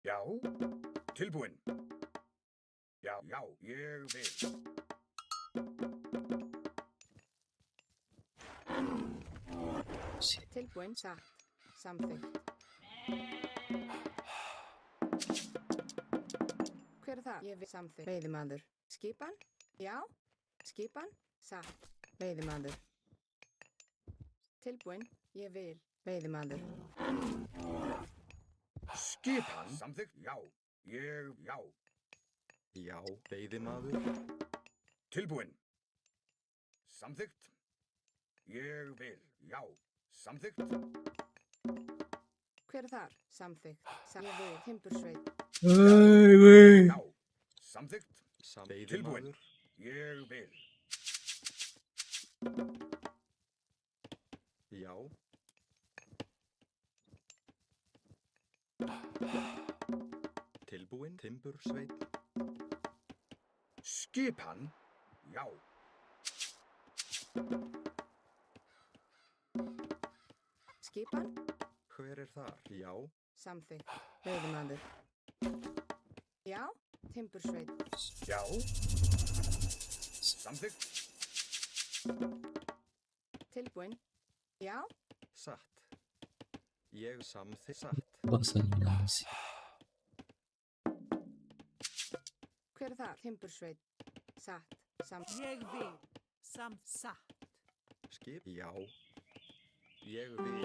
Já, tilbúinn. Já, já, ég vil. Tilbúinn, satt, samþykkt. Hver er það? Ég vil samþykkt. Veiðimaður. Skipan? Já. Skipan? Satt. Veiðimaður. Tilbúinn, ég vil. Veiðimaður. Skipan. Samþykkt, já. Já. Já, veiðimaður. Tilbúinn. Samþykkt. Ég vil, já. Samþykkt. Hver er þar? Samþykkt. Ég vil. Timbursveit. Já. Samþykkt. Veiðimaður. Ég vil. Já. Tilbúinn, timbursveit. Skipan. Já. Skipan? Hver er þar? Já. Samþykkt. Veiðimaður. Já. Timbursveit. Já. Samþykkt. Tilbúinn. Já. Satt. Ég satt. Hver er þar? Timbursveit. Satt. Ég vil. Satt. Skip. Já. Ég vil.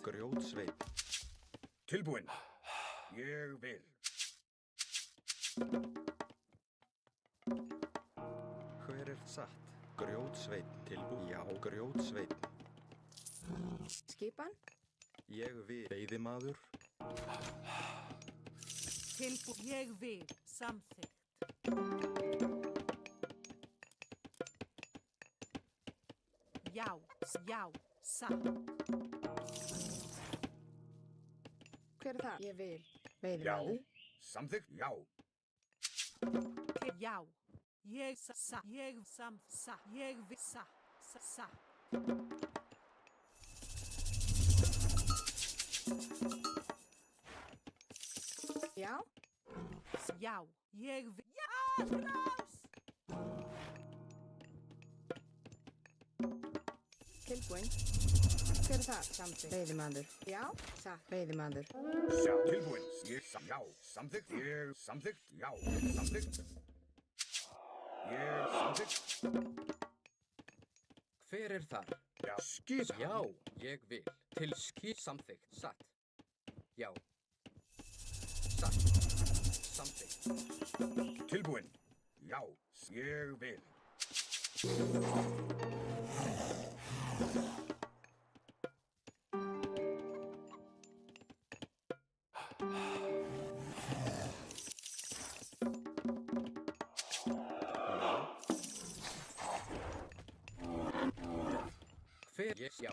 Grjótsveit. Tilbúinn. Ég vil. Hver er satt? Grjótsveit. Tilbúinn. Já, grjótsveit. Skipan? Ég vil. Veiðimaður. Ég vil. Samþykkt. Já. Satt. Hver er það? Ég vil. Já. Veiðimaður. Samþykkt, já. Já. Ég satt. Ég vil. Satt. Já. Já. Ég vil. Já, Klaus! Tilbúinn. Hver er það? Samþykkt. Veiðimaður. Já. Satt. Veiðimaður. Já, tilbúinn. Já. Samþykkt, samþykkt, já. Samþykkt. Samþykkt. Hver er þar? Já. Skipan. Já, ég vil. Til samþykkt. Satt. Já. Satt. Samþykkt. Tilbúinn. Já. Ég vil. Já.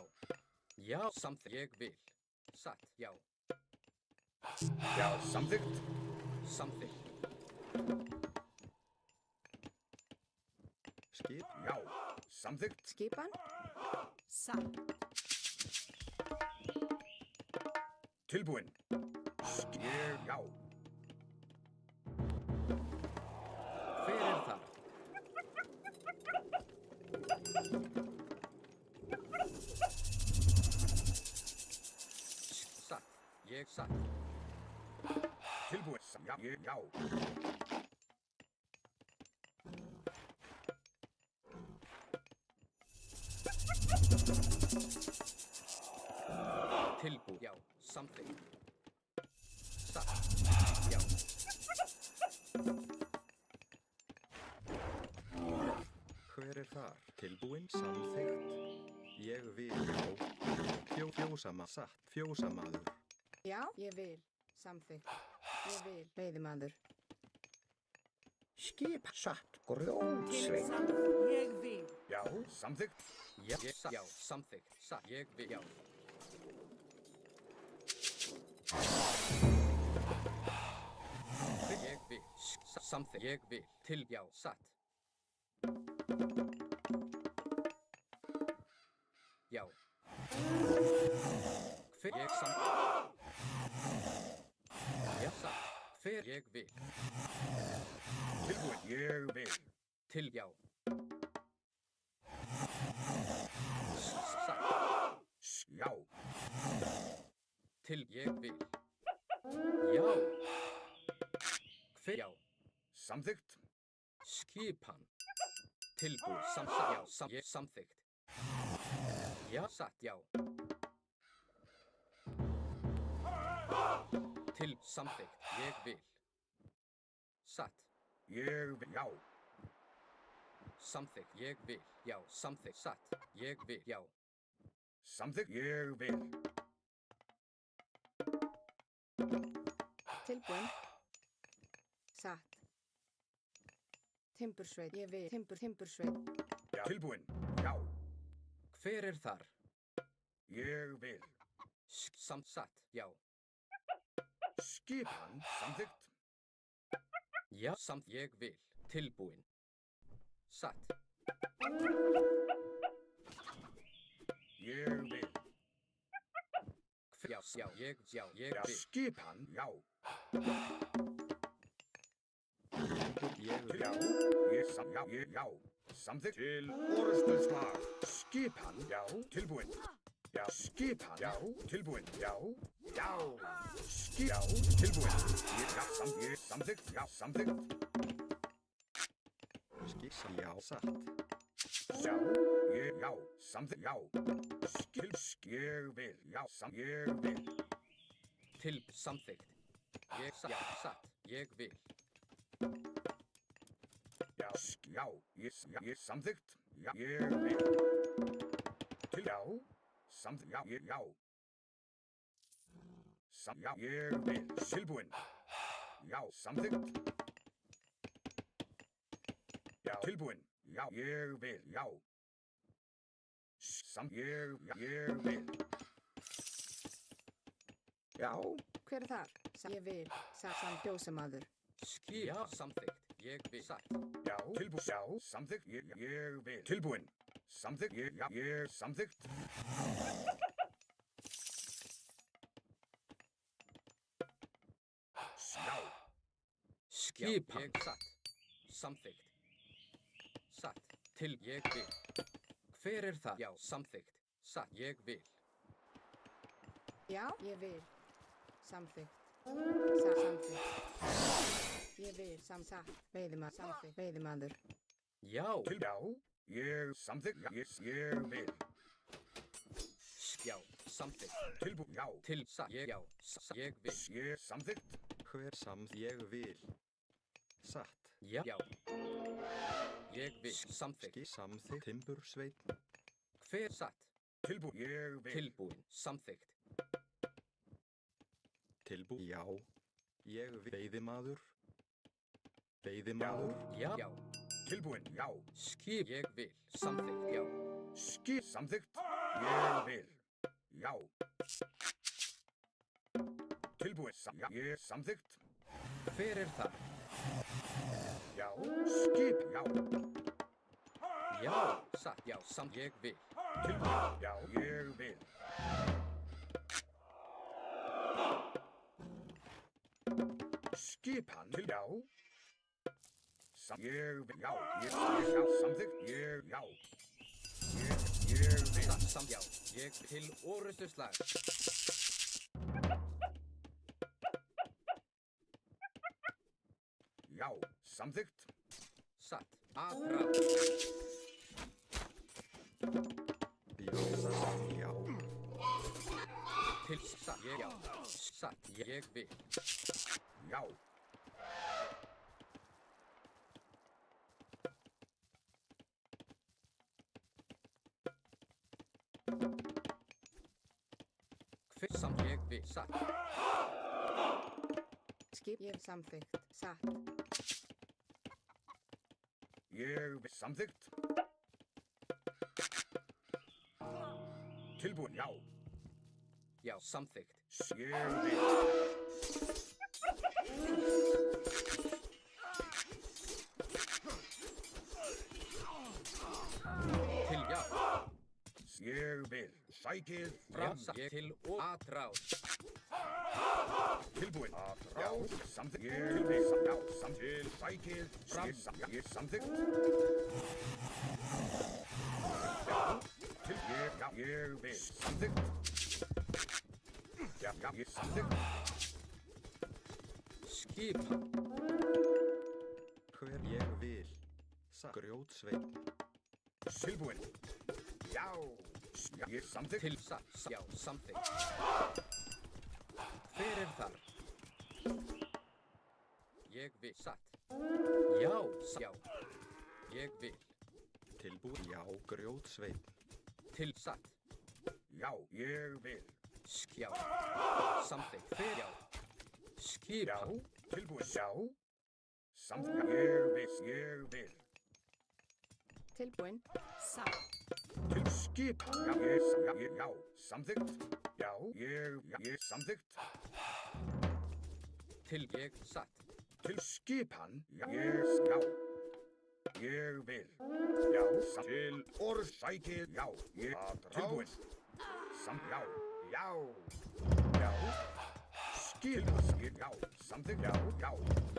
Já, samþykkt. Ég vil. Satt. Já. Já, samþykkt. Samþykkt. Skip. Já. Samþykkt. Skipan? Satt. Tilbúinn. Já. Hver er þar? Satt. Ég satt. Tilbúinn. Já. Tilbúinn. Já. Samþykkt. Satt. Já. Hver er þar? Tilbúinn, samþykkt. Ég vil. Já. Satt. Fjósamaður. Já. Ég vil. Samþykkt. Ég vil. Veiðimaður. Skip. Satt. Grjótsveit. Ég vil. Já. Samþykkt. Já. Já. Samþykkt. Satt. Ég vil. Já. Ég vil. Samþykkt. Ég vil. Til. Já. Satt. Já. Hver ég samþykkt. Já. Hver ég vil. Tilbúin. Ég vil. Til já. Satt. Já. Til ég vil. Já. Hver já. Samþykkt. Skipan. Tilbúið. Samsagt. Já. Ég samþykkt. Já. Satt. Já. Til samþykkt. Ég vil. Satt. Ég vil. Já. Samþykkt. Ég vil. Já. Samþykkt. Satt. Ég vil. Já. Samþykkt. Ég vil. Tilbúin. Satt. Timbursveit. Ég vil. Timbursveit. Já. Tilbúin. Já. Hver er þar? Ég vil. Satt. Já. Skipan. Samþykkt. Já. Samt. Ég vil. Tilbúin. Satt. Ég vil. Já. Já. Ég Já. vil. Skipan. Já. Ég vil. Já. Já. Já. Samþykkt. Til orrustuslag. Skipan. Já. Tilbúin. Já. Skipan. Já. Tilbúin. Já. Já. Já. Tilbúin. Já. Samþykkt. Já. Samþykkt. Já. Satt. Já. Já. Samþykkt. Já. Ég vil. Já. Ég vil. Til samþykkt. Ég satt. Já. Satt. Ég vil. Já. Já. Samþykkt. Já. Ég vil. Til. Já. Samþykkt. Já. Já. Já. Ég vil. Tilbúin. Já. Samþykkt. Já. Tilbúin. Já. Ég vil. Já. Ég vil. Já. Hver er þar? Ég vil. Satt fjósamaður. Já. Samþykkt. Ég vil. Satt. Já. Tilbúin. Já. Samþykkt. Ég vil. Tilbúin. Samþykkt. Já. Samþykkt. Já. Skipan. Ég satt. Samþykkt. Satt. Til ég vil. Hver er það? Já. Samþykkt. Satt. Ég vil. Já, ég vil. Samþykkt. Samþykkt. Ég vil. Satt. Veiðimaður. Samþykkt. Veiðimaður. Já. Til. Já. Samþykkt. Ég vil. Já. Samþykkt. Tilbúin. Já. Til. Satt. Ég. Já. Ég vil. Samþykkt. Hver ég vil. Satt. Já. Já. Ég vil. Samþykkt. Samþykkt. Timbursveit. Hver satt? Tilbúin. Ég vil. Tilbúin. Samþykkt. Tilbúin. Já. Ég vil. Veiðimaður. Veiðimaður. Já. Já. Tilbúin. Já. Skip. Ég vil. Samþykkt. Já. Samþykkt. Ég vil. Já. Tilbúin. Já. Samþykkt. Hver er það? Já. Skip. Já. Já. Satt. Já. Ég vil. Tilbúin. Já. Ég vil. Skipan. Til. Já. Ég vil. Já. Samþykkt. Já. Ég vil. Samt. Já. Ég til orrustuslag. Já. Samþykkt. Satt. Atrá. Já. Satt. Já. Til. Satt. Ég. Já. Satt. Ég vil. Já. Hver samt ég vil. Satt. Skip. Ég samþykkt. Satt. Ég vil. Samþykkt. Tilbúin. Já. Já. Samþykkt. Ég vil. Til. Já. Ég vil. Sækið Já. fram. Satt. Ég til og atrás. Tilbúin. Já, samþykkt. Ég vil. Já, samþykkt. Sækið. Fram. Ég samþykkt. Já, til ég. Já, ég vil. Samþykkt. Já, ég samþykkt. Skipan. Hver ég vil. Satt. Grjótsveitn. Tilbúin. Já, ég samþykkt. Til satt. Já, samþykkt. Hver er þar? Ég vil. Satt. Já, já. Ég vil. Tilbúin. Já, grjótsveitn. Til satt. Já, ég vil. Skjá. Samþykkt. Hver já. Já, Skipan. tilbúin. Já, samþykkt. Ég vil. Tilbúin. Satt. Til skipan. Já, samþykkt. Já, ég samþykkt. Til ég satt. Til skipan. Já, ég vil. Já, til orsækið. Já, ég tilbúin. Já. Skipan. Já, samþykkt. Já.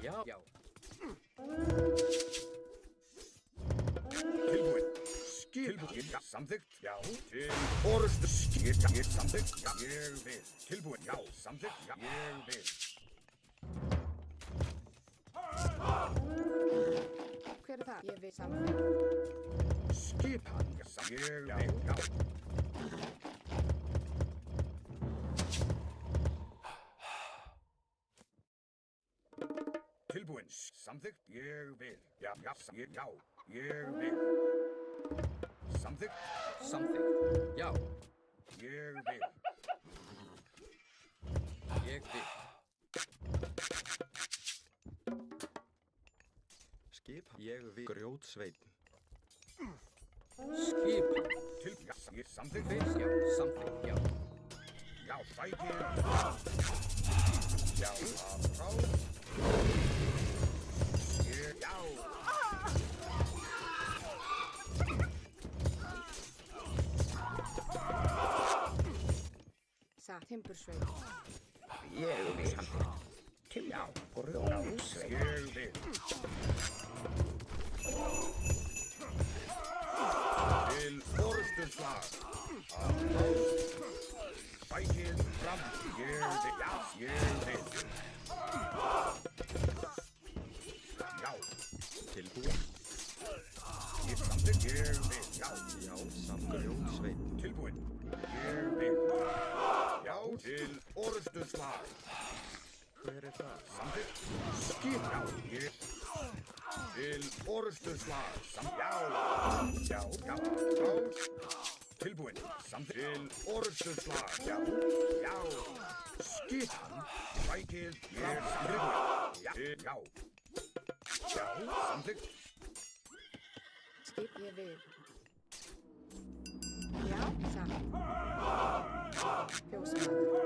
Já, já. Tilbúin. Tilbúin. Já, samþykkt. Já, til orustu skip. Já, ég samþykkt. Já, ég vil. Tilbúin. Já, samþykkt. Já, ég vil. Hver er það? Ég vil samþykkt. Skipan. Já, ég vil. Já. Tilbúin. Samþykkt. Ég vil. Já, ég vil. Samþykkt. Samþykkt. Já. Ég vil. Ég vil. Skipan. Ég vil. Grjótsveitn. Skipan. Til. Já, ég samþykkt. Hver já. Samþykkt. Já. Já, sækið. Já, frá. Já. Satt. Timbursveit. Ég vil samþykkt. Til. Já, grjótsveit. Ég vil. Til orustuslag. Sækið fram. Ég vil. Já, ég vil. Já, Tilbúin. ég samþykkt. Ég vil. Já, Samt. Grjótsveitn. tilbúin. Ég vil. Já, til orustuslag. Hver er það? Samþykkt. Skip. Já, ég. Til orustuslag. Já. Tilbúin. Samþykkt. Til orustuslag. Já. Skipan. Sækið. Ég samþykkt. Já. Samþykkt. Skip. Ég vil. Já. Satt. Fjósamaður.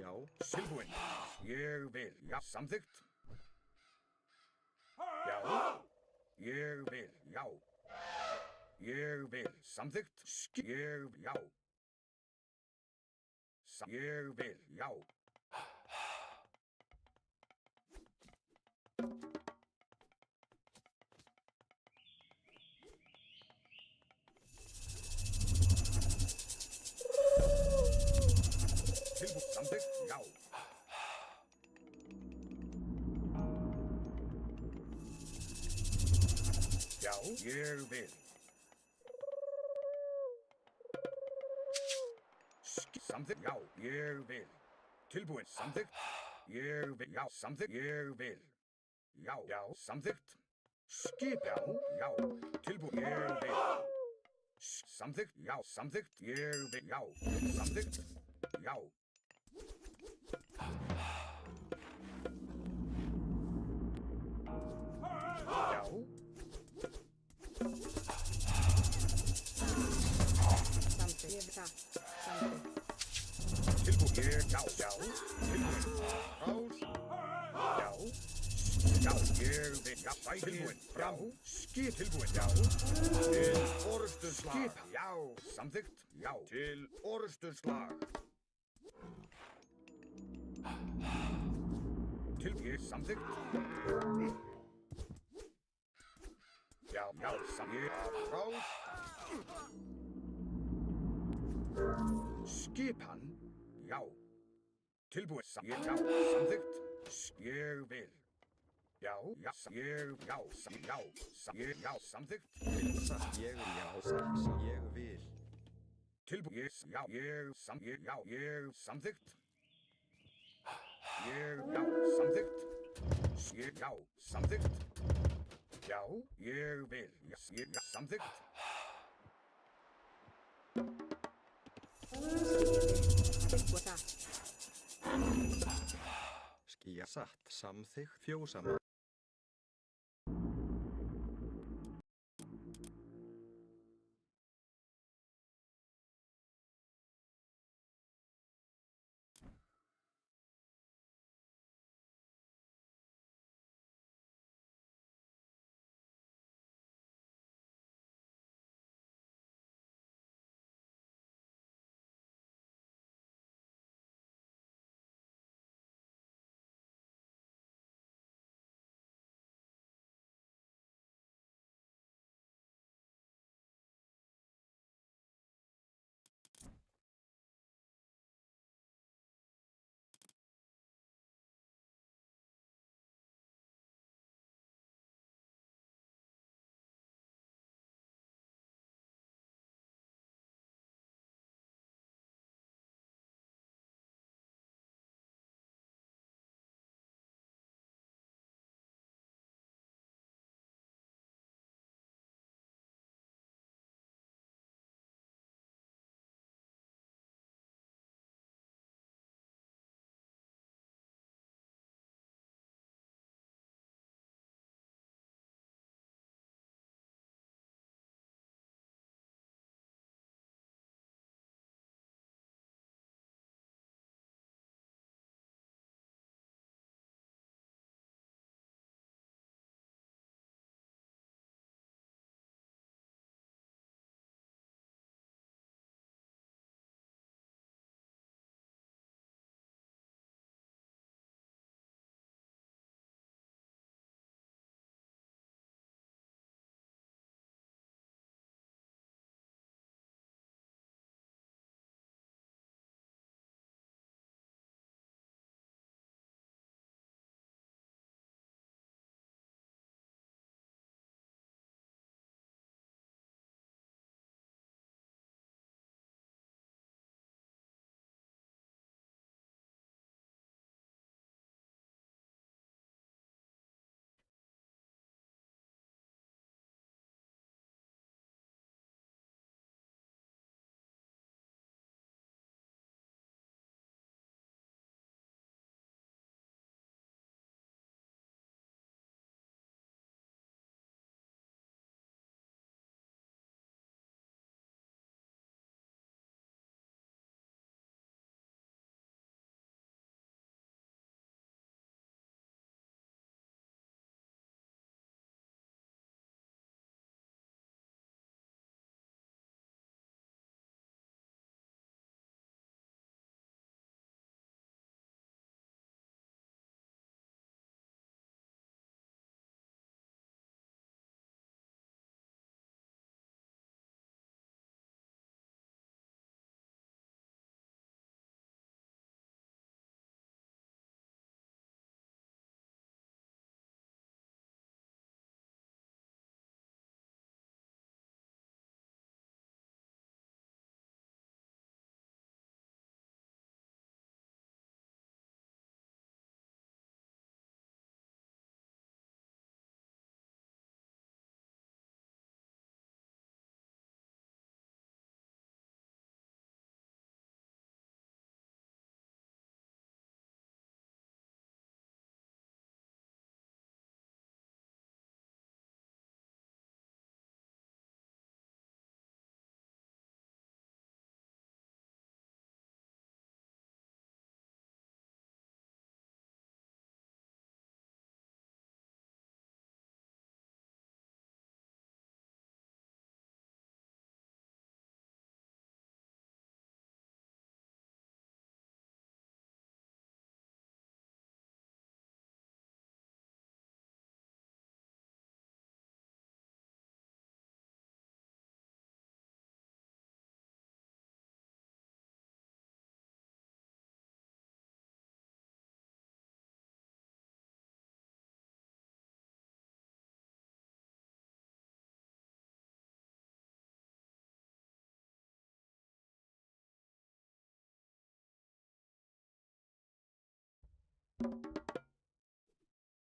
Já. Tilbúin. Ég vil. Já, samþykkt. Já. Ég vil. Já. Ég vil. Samþykkt. Ég. Já. Ég vil. Já. Tilbúin. Samþykkt. Já. Já, ég vil. Samþykkt. Já, ég vil. Tilbúin. Samþykkt. Ég vil. Já, samþykkt. Ég vil. Já, samþykkt. Skip. Já. Tilbúin. Ég vil. Samþykkt. Já, samþykkt. Ég vil. Já, samþykkt. Já. Já. Samþykkt. Ég vil satt. Samþykkt. Tilbúin. Já. Tilbúin. Rás. Já. Já, ég vil. Já, tilbúin. Já. Skip. Tilbúin. Já. Til orustuslag. Skip. Já. Samþykkt. Já. Til orustuslag. Tilbúið, samþykkt. Já, samþykkt. Rás. Skipan, já. Tilbúið, samþykkt. Já, samþykkt. Ég vil. Já, samþykkt. Satt. Ég vil. Já. Satt. Ég vil. Tilbúið, samþykkt. Samþykkt. Samþykkt. Já, ég vil. Samþykkt. Tilbúið satt. Skýja. Satt. Samþykkt. Fjósama.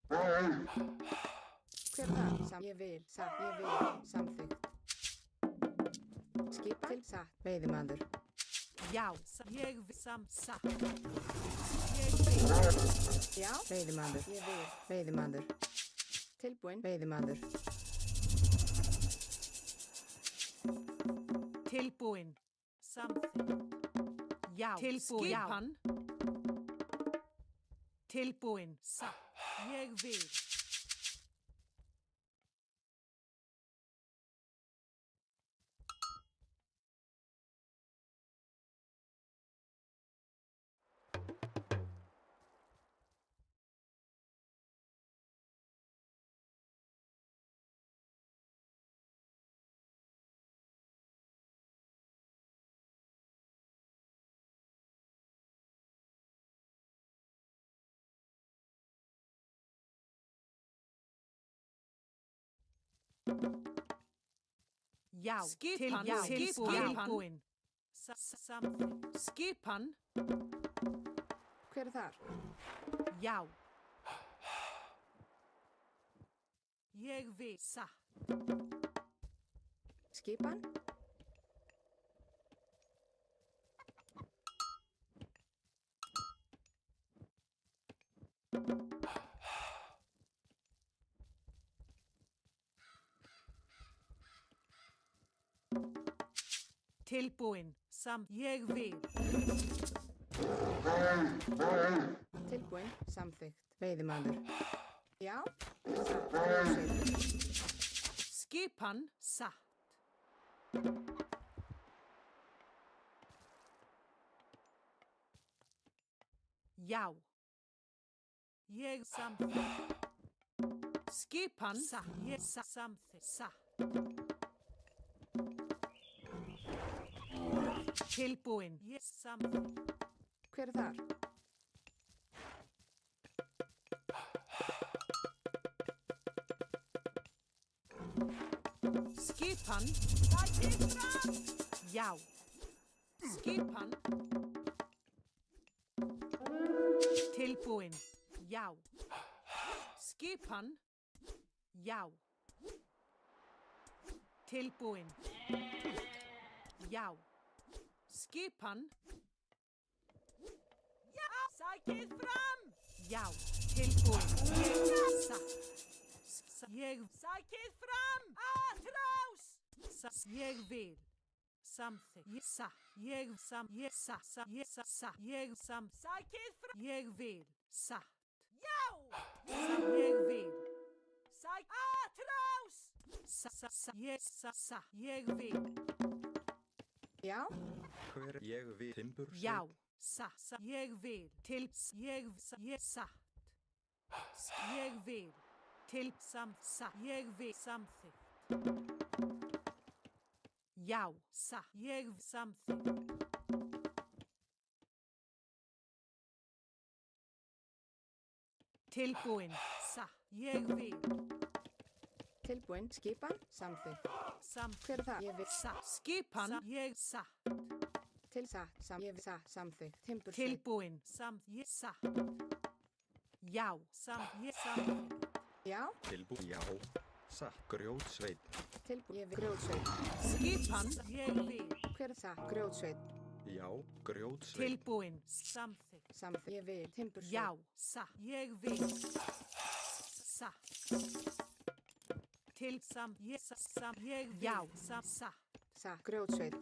Hver er það? Ég vil, satt, ég vil, samþykkt. Skipa til, satt, veiðimaður. Já, ég vil, satt. Ég vil. Já, veiðimaður. Ég vil, veiðimaður. Tilbúin, veiðimaður. Tilbúin. Samþykkt. Já. Tilbúin. Skipan. Tilbúin. Satt. Ég vil. Já. Skipan. Tilbúin. Samþykkt. Skipan. Hver er þar? Já. Ég vil, satt. Skipan? Tilbúin. Ég vil. Tilbúin, samþykkt, veiðimaður. Já, satt, grjótsveit. Skipan. Satt. Já. Ég samþykkt. Skipan. Satt. Ég samþykkt. Satt. Tilbúin. Ég samþykkt. Hver er þar? Skipan. Já. Skipan. Tilbúin. Já. Skipan. Já. Tilbúin. Já. Skipan. Já. Sækið fram. Já. Tilbúin. Ég satt. Ég sækið fram. Atrás. Ég vil. Samþykkt. Ég satt. Ég satt. Ég satt. Ég satt. Sækið fram. Ég vil. Satt. Já. Ég vil. Atrás. Ég satt. Ég vil. Já, Hver ég vil timbur Já. Satt. Ég vil. Til. Ég satt. Ég vil. Til. Satt. Ég vil. Samþykkt. Já. Satt. Ég samþykkt. Tilbúin. Satt. Ég vil. tilbúin, skipan, samþykkt. Hver er það? Ég vil Satt. Skipan. Ég satt. til satt, ég vil satt, samþykkt. Timbursveit, Tilbúin. Ég satt. Já. Ég samþykkt. já, tilbú já, satt, grjótsveit, tilbúin, ég vil grjótsveit. Skipan. Ég vil. Hver er það? Grjótsveit, já, grjótsveit, Tilbúin. Samþykkt. samþykkt. Ég vil timbursveit. Já. Satt. Ég vil. Satt. Til ég ég vil. Já. Satt. Satt, grjótsveit.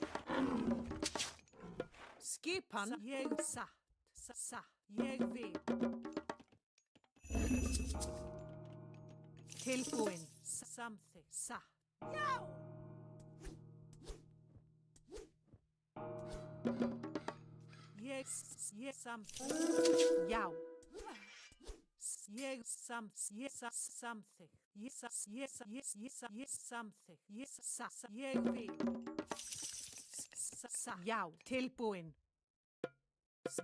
Skipan. Ég satt. Satt. Ég vil. Tilbúin. Samþykkt. Satt. Já. Ég samþykkt. Já. Ég samþykkt. Ég samþykkt. Ég vil. Já. Tilbúin.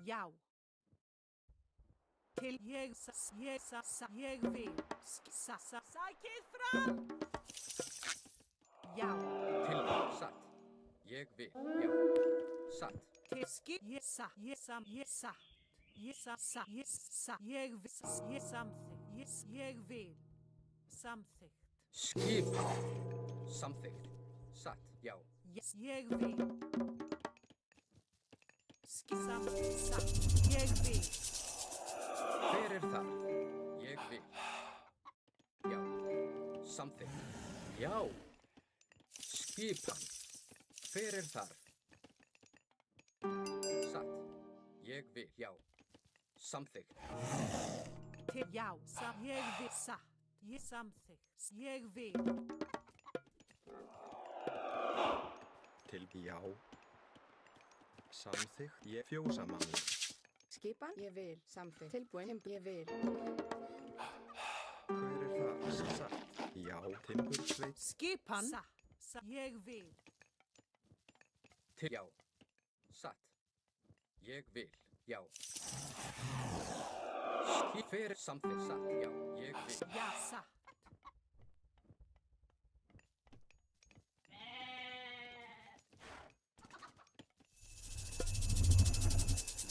Já. Til ég vil. Sækið fram. Já. Tilbúin. Satt. Ég vil. Já. Satt. Til ég satt. Ég satt. Ég vil. Ég samþykkt. Ég vil. Samþykkt. Skipan. Samþykkt. Satt. Já. Ég vil. Satt. Ég vil. Hver er þar? Ég vil. Já. Samþykkt. Já. Skipan. Hver er þar? Satt. Ég vil. Já. Samþykkt. Já. Ég vil. Satt. Ég samþykkt. Ég vil. Til já. Samþykkt ég fjósamaður. Skipan, ég vil. Samþykkt. Tilbúin, ég vil. Hver er það? Satt. Já, timbursveit. Skipan. Satt. Ég vil. Til já. Satt. Ég vil. Já. Hver er samþykkt? Satt. Já. Ég vil. Já, satt.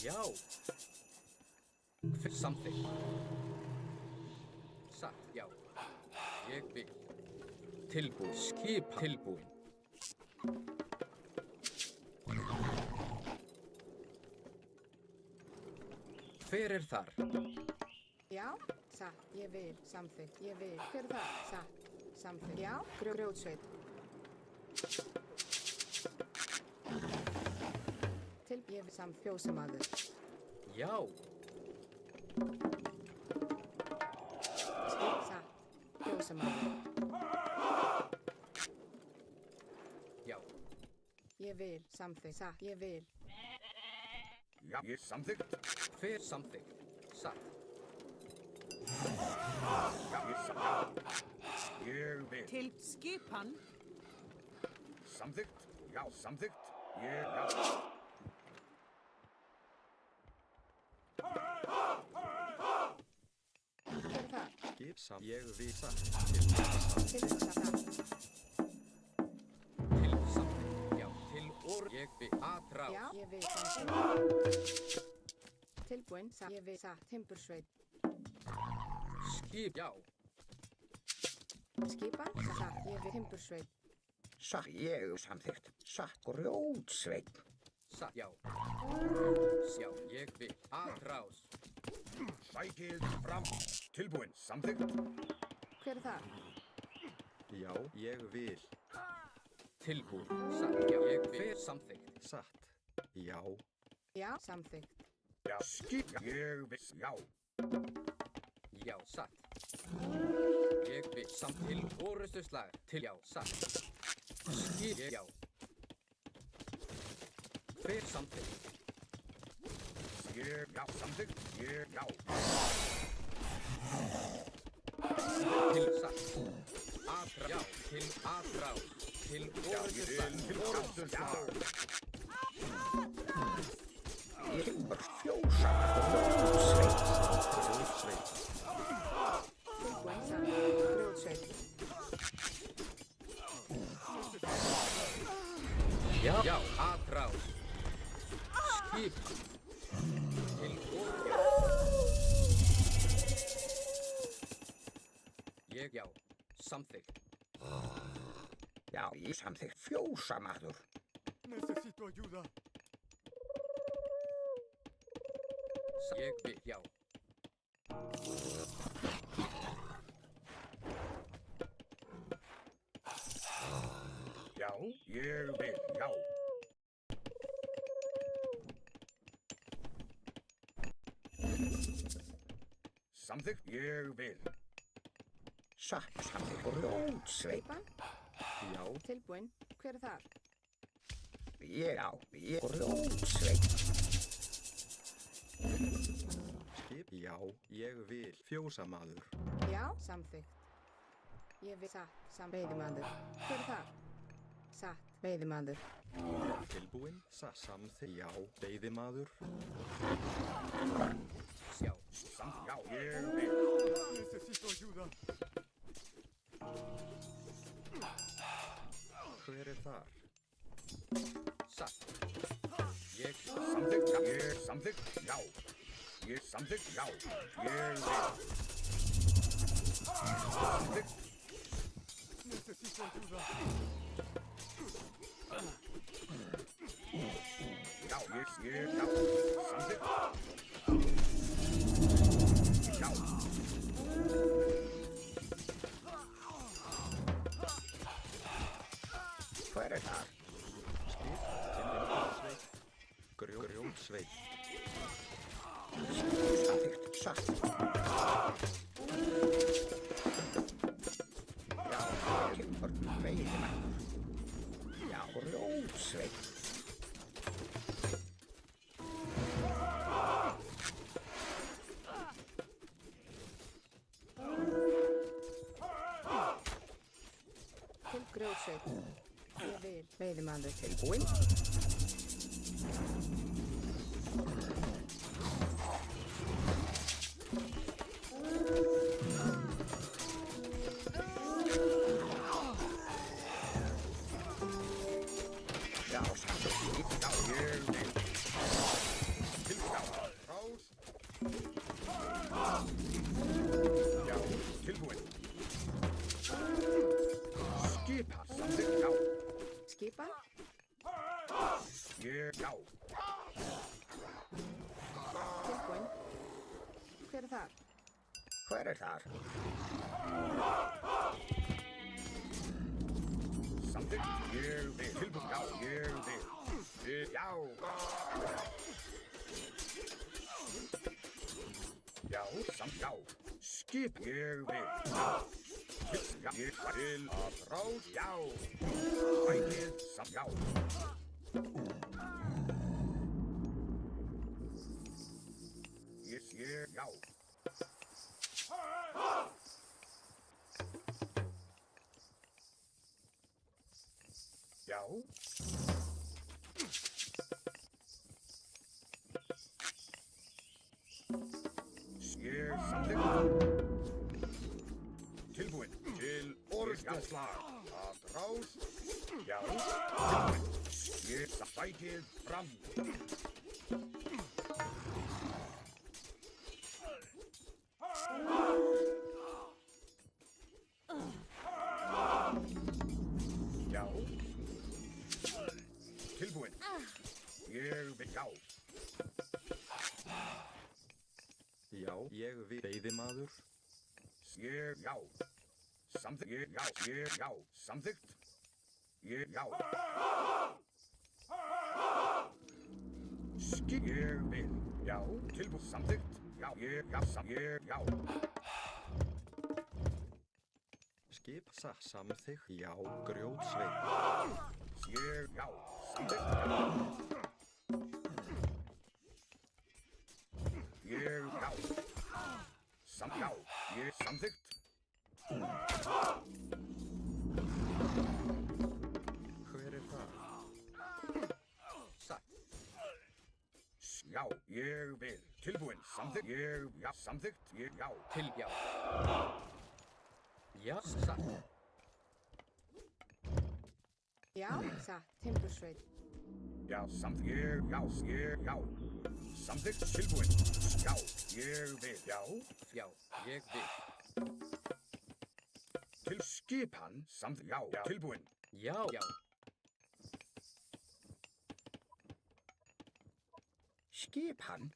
Já. Hver samþykkt? Satt. Já. Ég vil. Tilbúin. Skipan. Tilbúin. Hver er þar? Já, satt, ég vil. Samþykkt, ég vil. Hver er það? Satt, samþykkt. Já, grjótsveit. Ég vil samt fjósamaður. Já. Skip, satt, fjósamaður. Já. Ég vil, samþykkt, satt, ég vil. Já, ég samþykkt. Hver samþykkt? Satt. Já, ég samþykkt. Ég vil. Til skipan. Samþykkt. Já, samþykkt. Já. Hver er það? Skip sam. Ég vil satt. Til satt. Til, satt. Til samþykkt. Já. Til orð. Ég vil. Atrás. Já, ég vil, samþykkt. Tilbúin, satt, ég vil, satt, timbursveit. Skip. Já. Skipan, satt, ég vil, timbursveit. Satt ég samþykkt. Satt grjótsveit. Satt. Já. Já. Ég vil. Atrás. Sækið fram. Tilbúin. Samþykkt. Hver er það? Já, ég vil. Tilbúin. Satt. Já. Ég vil. Hver samþykkt? Satt. Já. Já, samþykkt. Já, skip. Ég vil. Já. Já. Satt. Ég vil. Samt til orustuslag. Til já. Satt. Skip. Já. Hver samþykkt? Já, samþykkt. Já. Til satt. Atrás. Já. Til atrás. Til orustuslag. Til orustuslag. Timbur fjósamaður grjótsveit. Grjótsveit. Tilbúin, satt, grjótsveit. Já. Já. Atrás. Skip. Til ég já. Samþykkt. Já, ég samþykkt fjósamaður. Necesito ayuda. Ég vil já. Já, ég vil. Já. Samþykkt. Ég vil. Satt samþykkt grjótsveit. Skipan, Já. tilbúin. Hver er þar? Ég grjótsveit. Skip. Já, ég vil. Fjósamaður. Já, samþykkt. Ég vil, satt, veiðimaður. Hver er þar? Satt, veiðimaður. Tilbúin. Satt. Samþykkt. Já. Veiðimaður. Já. Samþykkt. Já, ég vil. Necesito ayuda. Hver er þar? Satt. Ég Samþykkt. Já. Ég samþykkt. Já. Ég samþykkt. Já. Ég vil. Samþykkt. Já, já. Samþykkt. Já. Hver er þar? Timbursveit. Grjótsveit. Samþykkt. Satt. Já, timbur veiðimæður. Já, grjótsveit. Til grjótsveit. Ég vil. Veiðimaður. Tilbúinn. Já, samþykkt. Já, ég vil. Til já. Rás. Já, tilbúinn. Skipa. Samþykkt. Já. Skipa. Ég, já. Tilbúinn. Hver er þar? Hver er þar? Samþykkt. Ég vil. Tilbúinn. Já, ég vil. Já. Já, já. Skip. Ég vil. Já. Já, ég vil að rás. Já. Sækið. Já. Ég, já. Já. Ég samþykkt. Tilbúinn til orðstöðslag. Að rás. Já. Tilbúinn. Ég sækið fram. Já. Tilbúinn. Ég vil já. Já, ég vil. Veiðimaður. Ég já. Samþykkt. Ég já. Ég já. Samþykkt. Ég já. Skip. Ég vil. Já. Tilbúinn. Samþykkt. Já. Ég já. Ég já. Skip. Samþykkt. Já, grjótsveit. Ég já. Samþykkt. Ég já. Já. Ég samþykkt. Hver er það? Satt. Já. Ég vil. Tilbúinn. Samþykkt. Ég já. Samþykkt. Ég já. Til já. Já, satt. Já, satt. Timbursveit. Já, samþykkt. Ég já. Ég já. Samþykkt. Tilbúinn. Já. Ég vil. Já. Já, ég vil. Til skipan. Samþykkt. Já. Já. Tilbúinn. Já, já. Skip hann.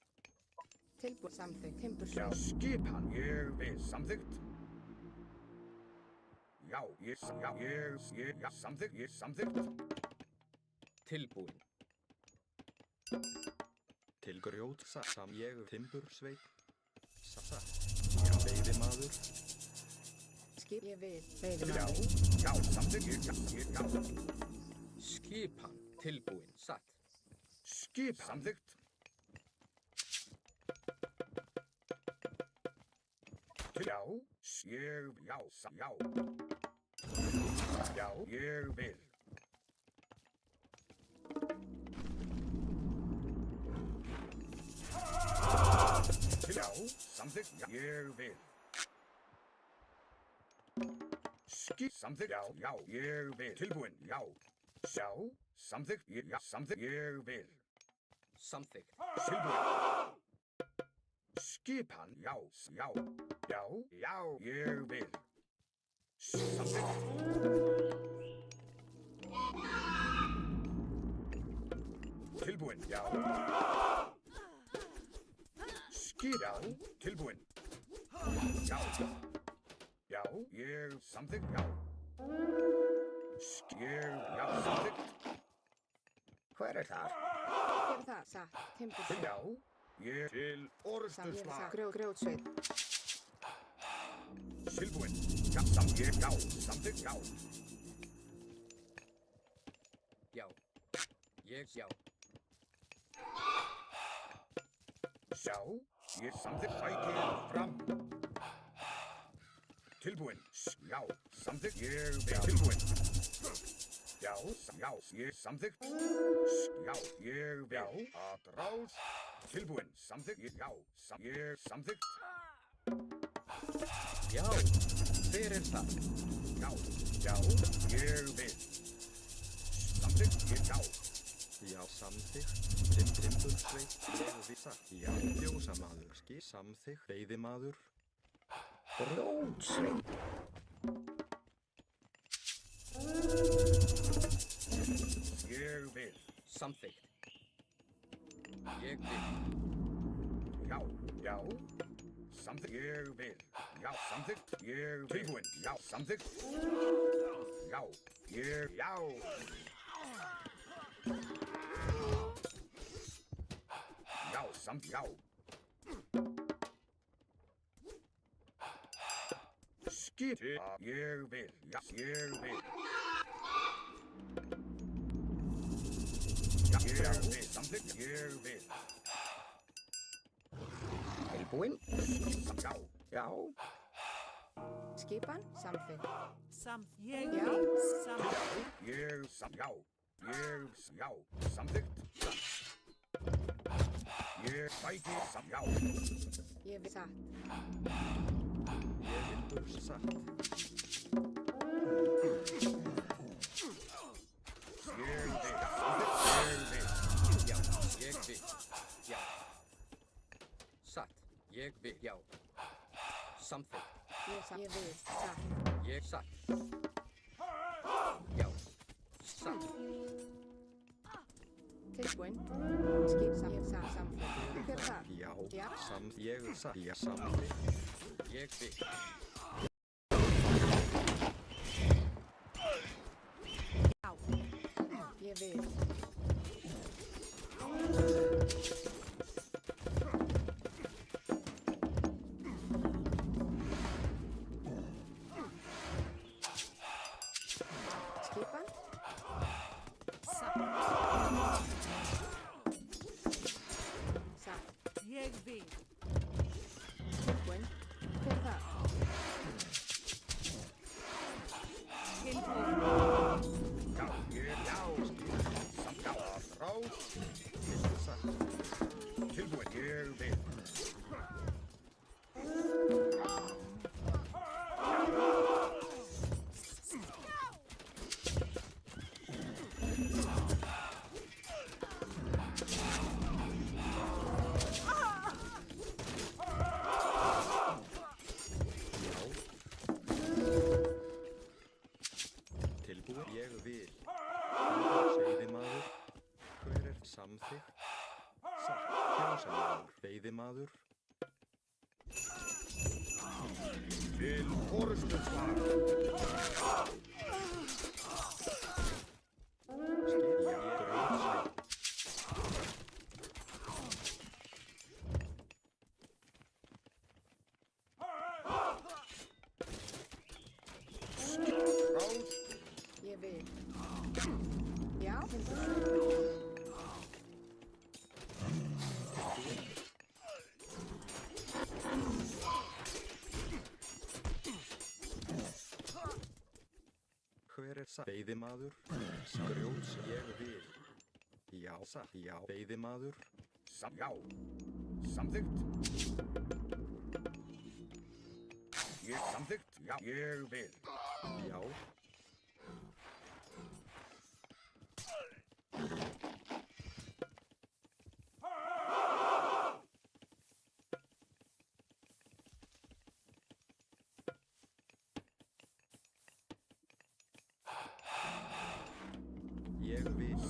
Tilbúinn. Samþykkt. Já. Timbursveit. Skipan. Ég vil. Samþykkt. Já. Ég já. Ég já. Samþykkt. Ég samþykkt. Tilbúinn. Til grjótsam. Ég timbursveit. Satt. Já, veiðimaður. Skip. Ég vil. Já. Veiðimaður. Já. Samþykkt. Ég já. Ég já. Skipan. Tilbúinn. Satt. Skip. Samþykkt. Já. Ég já. Já. Já. Ég vil. Já. Samþykkt. Já. Ég vil. Skip. Samþykkt. Já. Já. Ég vil. Tilbúinn. Já. Já. Samþykkt. Ég já. Samþykkt. Ég vil. Samþykkt. Tilbúinn. Skipan. Já. Já. Já, já, ég vil. Samþykkt. Tilbúin, já. Skip, já, tilbúin. Já. Já, ég samþykkt, já. Já, samþykkt. Hver er þar? Hver er það? Satt. Timbursveit. Já, ég til Ég vil orrustuslag. satt. Grjótsveit. Tilbúin. Já, já, samþykkt, já. Já. Ég já. Sjá, ég samþykkt sækir fram. Tilbúin. Já, samþykkt, ég vil tilbúin. Já, já, ég samþykkt. Já, ég vil að rás. Tilbúin, samþykkt, já, ég samþykkt. Já. Hver er það? Já, já, ég vil. Samþykkt, já. Já, samþykkt. Timbursveit. Ég vil satt. Já, fjósamaður. Samþykkt. Veiðimaður. Grjótsveit. Ég vil. Samþykkt. Ég vil. Já, já. Samþykkt, ég vil. Já, samþykkt, ég vil. Tilbúin, já, samþykkt. Já, ég, já. Já, já. Skip, ég vil. Já, ég vil. Já, ég vil. Samþykkt, ég vil. Tilbúin? Já, Já. Skipan. Samþykkt. Ég Já. vil. Samþykkt. ég, já. Ég, já. Samþykkt. Ég sæki, já. Ég vil satt. Ég vil satt. Ég vil, samþykkt, ég vil. Já. Ég vil. Já. Satt. Ég vil. Já. Samþykkt. Ég vil satt. Ég satt. Já. Satt. Tilbúin. Skip satt. Ég satt. Samþykkt. Hver er það? Já. Já. Ég vil satt. Já, samþykkt. Ég vil. Já. Ég vil. Skipan. Satt. Satt. Ég vil. Tilbúin. Hver er það? Tilbúin. Já, ég, já. Samt, já. Rás, Satt. tilbúin, ég vil. Tilbúin. Ég vil. Veiðimaður. Hver er samþykkt? Satt. Fjósamaður. Veiðimaður. Til orrustuslag. Skip. Já. Grjótsveit. Rás, Ég vil. Já. Hver er satt? Veiðimaður. Grjóts. Ég vil. Já. Satt. Já. Veiðimaður. já. Samþykkt. Ég samþykkt, já. Ég vil. Já.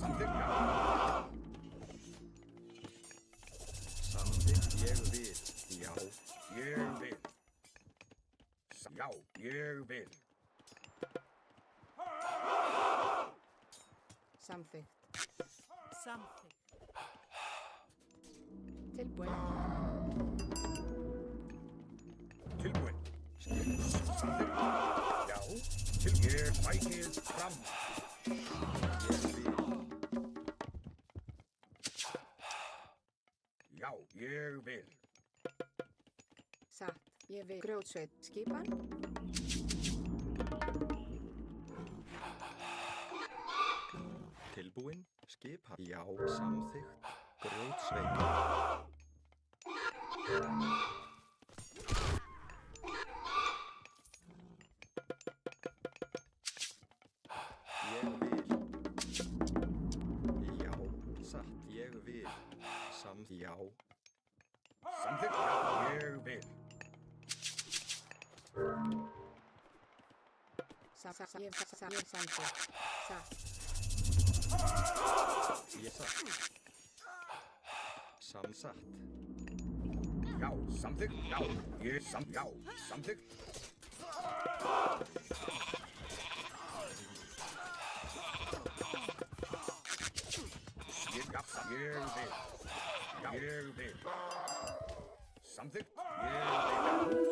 Samþykkt, já. Samþykkt, ég vil. Já. Ég vil. Já, ég vil. Samþykkt. Samþykkt. Tilbúin. Tilbúin. Samþykkt. Já. Ég sækið fram. Ég vil. Já, ég vil. Satt. Ég vil. Grjótsveit. Skipan. Tilbúin. Skipa. Já. Samþykkt. Grjótsveit. Ég vil. Já. Satt. Ég vil. Já. Samþykkt, já, ég vil. Satt. Ég samþykkt. Satt. Ég satt. Samsatt. Já, samþykkt, já. Já, samþykkt. Ég vil. Já, ég vil. Samþykkt, ég vil.